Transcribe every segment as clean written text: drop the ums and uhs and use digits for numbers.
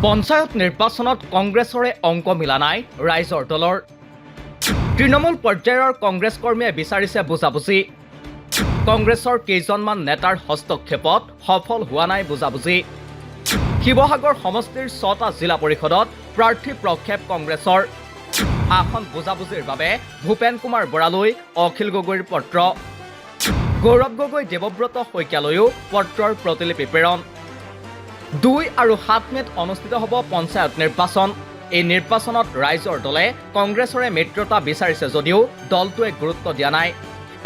পঞ্চায়ত নিৰ্বাচনত কংগ্ৰেছৰে অংক মিলা নাই ৰাইজৰ দলৰ। তৃণমূল পৰ্যায়ৰ কংগ্ৰেছ কৰ্মীয়ে বিচাৰিছে বুজাবুজি। কংগ্ৰেছৰ কেইজনমান নেতাৰ হস্তক্ষেপত সফল হোৱা নাই বুজাবুজি। শিৱসাগৰ সমষ্টিৰ ৬টা জিলা পৰিষদত প্ৰাৰ্থী প্ৰক্ষেপ কংগ্ৰেছৰ। আসন বুজাবুজিৰ বাবে ভূপেন কুমাৰ বৰালৈ অখিল গগৈৰ পত্ৰ। গৌৰৱ গগৈ দেৱব্ৰত শইকীয়ালৈও পত্ৰৰ প্ৰতিলিপি প্ৰেৰণ। ২ আৰু ৭ মেত অনুষ্ঠিত হ'ব পঞ্চায়ত নিৰ্বাচন। এই নিৰ্বাচনত ৰাইজৰ দলে কংগ্ৰেছৰে মিত্ৰতা বিচাৰিছে যদিও দলটোৱে গুৰুত্ব দিয়া নাই।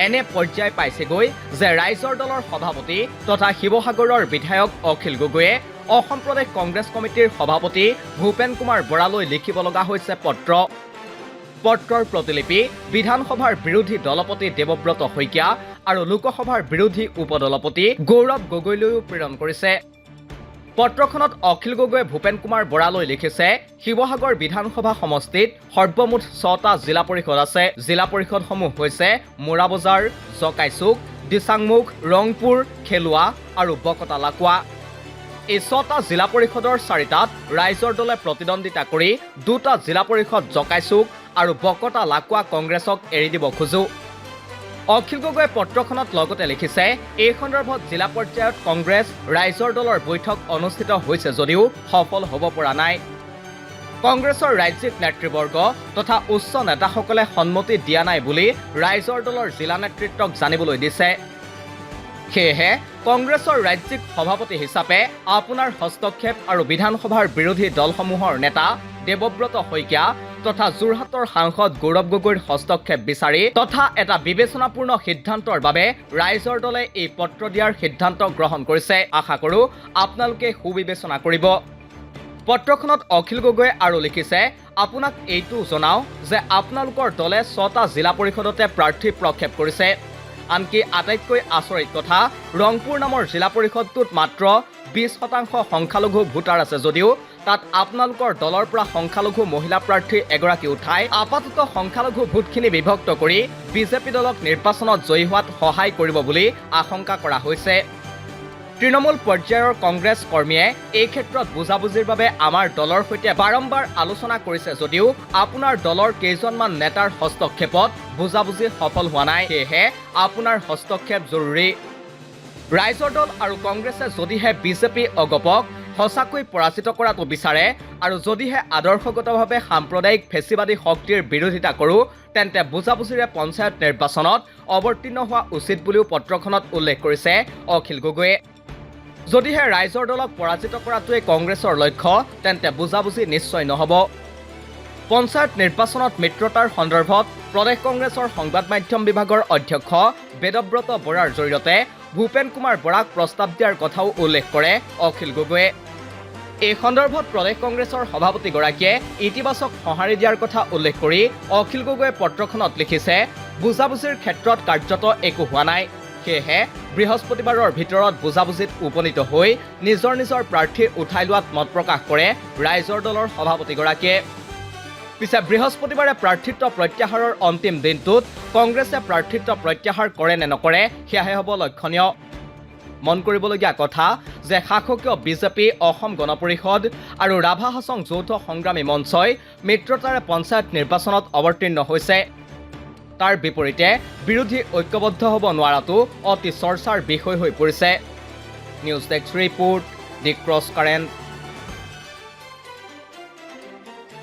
এনে পৰ্যায় পাইছেগৈ যে ৰাইজৰ দলৰ সভাপতি তথা শিৱসাগৰৰ বিধায়ক অখিল গগৈয়ে অসম প্ৰদেশ কংগ্ৰেছ কমিটিৰ সভাপতি ভূপেন কুমাৰ বৰালৈ লিখিব লগা হৈছে পত্ৰ। পত্ৰৰ প্ৰতিলিপি বিধানসভাৰ বিৰোধী দলপতি দেৱব্ৰত শইকীয়া আৰু লোকসভাৰ বিৰোধী উপদলপতি গৌৰৱ গগৈলৈও প্ৰেৰণ কৰিছে। পত্ৰখনত অখিল গগৈয়ে ভূপেন কুমাৰ বৰালৈ লিখিছে, শিৱসাগৰ বিধানসভা সমষ্টিত সৰ্বমুঠ ৬টা জিলা পৰিষদ আছে। জিলা পৰিষদসমূহ হৈছে মোৰাবজাৰ, জকাইচুক, দিচাংমুখ, ৰংপুৰ, খেলুৱা আৰু বকতা লাকুৱা। এই ৬টা জিলা পৰিষদৰ ৪টাত ৰাইজৰ দলে প্ৰতিদ্বন্দ্বিতা কৰি ২টা জিলা পৰিষদ জকাইচুক আৰু বকতা লাকুৱা কংগ্ৰেছক এৰি দিব খোজো। অখিল গগৈয়ে পত্ৰখনত লগতে লিখিছে, এই সন্দৰ্ভত জিলা পৰ্যায়ত কংগ্ৰেছ ৰাইজৰ দলৰ বৈঠক অনুষ্ঠিত হৈছে যদিও সফল হ'ব পৰা নাই। কংগ্ৰেছৰ ৰাজ্যিক নেতৃবৰ্গ তথা উচ্চ নেতাসকলে সন্মতি দিয়া নাই বুলি ৰাইজৰ দলৰ জিলা নেতৃত্বক জানিবলৈ দিছে। সেয়েহে কংগ্ৰেছৰ ৰাজ্যিক সভাপতি হিচাপে আপোনাৰ হস্তক্ষেপ আৰু বিধানসভাৰ বিৰোধী দলসমূহৰ নেতা দেৱব্ৰত শইকীয়া তথা যোৰহাটৰ সাংসদ গৌৰৱ গগৈৰ হস্তক্ষেপ বিচাৰি তথা এটা বিবেচনাপূৰ্ণ সিদ্ধান্তৰ বাবে ৰাইজৰ দলে এই পত্ৰ দিয়াৰ সিদ্ধান্ত গ্ৰহণ কৰিছে। আশা কৰোঁ আপোনালোকে সুবিবেচনা কৰিব। পত্ৰখনত অখিল গগৈয়ে আৰু লিখিছে, আপোনাক এইটো জনাওঁ যে আপোনালোকৰ দলে ৬টা জিলা পৰিষদতে প্ৰাৰ্থী প্ৰক্ষেপ কৰিছে। আনকি আটাইতকৈ আচৰিত কথা, ৰংপুৰ নামৰ জিলা পৰিষদটোত মাত্ৰ ২০% সংখ্যালঘু ভোটাৰ আছে যদিও তাত আপোনালোকৰ দলৰ পৰা সংখ্যালঘু মহিলা প্ৰাৰ্থী এগৰাকী উঠাই আপাতত সংখ্যালঘু ভোটখিনি বিভক্ত কৰি বিজেপি দলক নিৰ্বাচনত জয়ী হোৱাত সহায় কৰিব বুলি আশংকা কৰা হৈছে। তৃণমূল পৰ্যায়ৰ কংগ্ৰেছ কৰ্মীয়ে এই ক্ষেত্ৰত বুজাবুজিৰ বাবে আমাৰ দলৰ সৈতে বাৰম্বাৰ আলোচনা কৰিছে যদিও আপোনাৰ দলৰ কেইজনমান নেতাৰ হস্তক্ষেপত বুজাবুজি সফল হোৱা নাই। সেয়েহে আপোনাৰ হস্তক্ষেপ জৰুৰী। ৰাইজৰ দল আৰু কংগ্ৰেছে যদিহে বিজেপি অগপক সঁচাকৈ পৰাজিত কৰাটো বিচাৰে আৰু যদিহে আদৰ্শগতভাৱে সাম্প্ৰদায়িক ফেচিবাদী শক্তিৰ বিৰোধিতা কৰোঁ তেন্তে বুজাবুজিৰে পঞ্চায়ত নিৰ্বাচনত অৱতীৰ্ণ হোৱা উচিত বুলিও পত্ৰখনত উল্লেখ কৰিছে অখিল গগৈয়ে। যদিহে ৰাইজৰ দলক পৰাজিত কৰাটোৱেই কংগ্ৰেছৰ লক্ষ্য তেন্তে বুজাবুজি নিশ্চয় নহ'ব। পঞ্চায়ত নিৰ্বাচনত মিত্ৰতাৰ সন্দৰ্ভত প্ৰদেশ কংগ্ৰেছৰ সংবাদ মাধ্যম বিভাগৰ অধ্যক্ষ বেদব্ৰত বৰাৰ জৰিয়তে ভূপেন কুমাৰ বৰাক প্ৰস্তাৱ দিয়াৰ কথাও উল্লেখ কৰে অখিল গগৈয়ে। এই সন্দৰ্ভত প্ৰদেশ কংগ্ৰেছৰ সভাপতিগৰাকীয়ে ইতিবাচক সঁহাৰি দিয়াৰ কথা উল্লেখ কৰি অখিল গগৈয়ে পত্ৰখনত লিখিছে, বুজাবুজিৰ ক্ষেত্ৰত কাৰ্যত একো হোৱা নাই। সেয়েহে বৃহস্পতিবাৰৰ ভিতৰত বুজাবুজিত উপনীত হৈ নিজৰ নিজৰ প্ৰাৰ্থী উঠাই লোৱাত মত প্ৰকাশ কৰে ৰাইজৰ দলৰ সভাপতিগৰাকীয়ে। পিছে বৃহস্পতিবাৰে প্ৰাৰ্থিত্ব প্ৰত্যাহাৰৰ অন্তিম দিনটোত কংগ্ৰেছে প্ৰাৰ্থিত্ব প্ৰত্যাহাৰ কৰে নে নকৰে সেয়াহে হ'ব লক্ষণীয়। মন কৰিবলগীয়া কথা যে শাসকীয় বিজেপি, অসম গণ পৰিষদ আৰু ৰাভা হাছং যৌথ সংগ্ৰামী মঞ্চই মিত্ৰতাৰে পঞ্চায়ত নিৰ্বাচনত অৱতীৰ্ণ হৈছে। তাৰ বিপৰীতে বিৰোধী ঐক্যবদ্ধ হ'ব নোৱাৰাটো অতি চৰ্চাৰ বিষয় হৈ পৰিছে। নিউজ ডেস্ক ৰিপোৰ্ট, দি ক্ৰছ কাৰেণ্ট।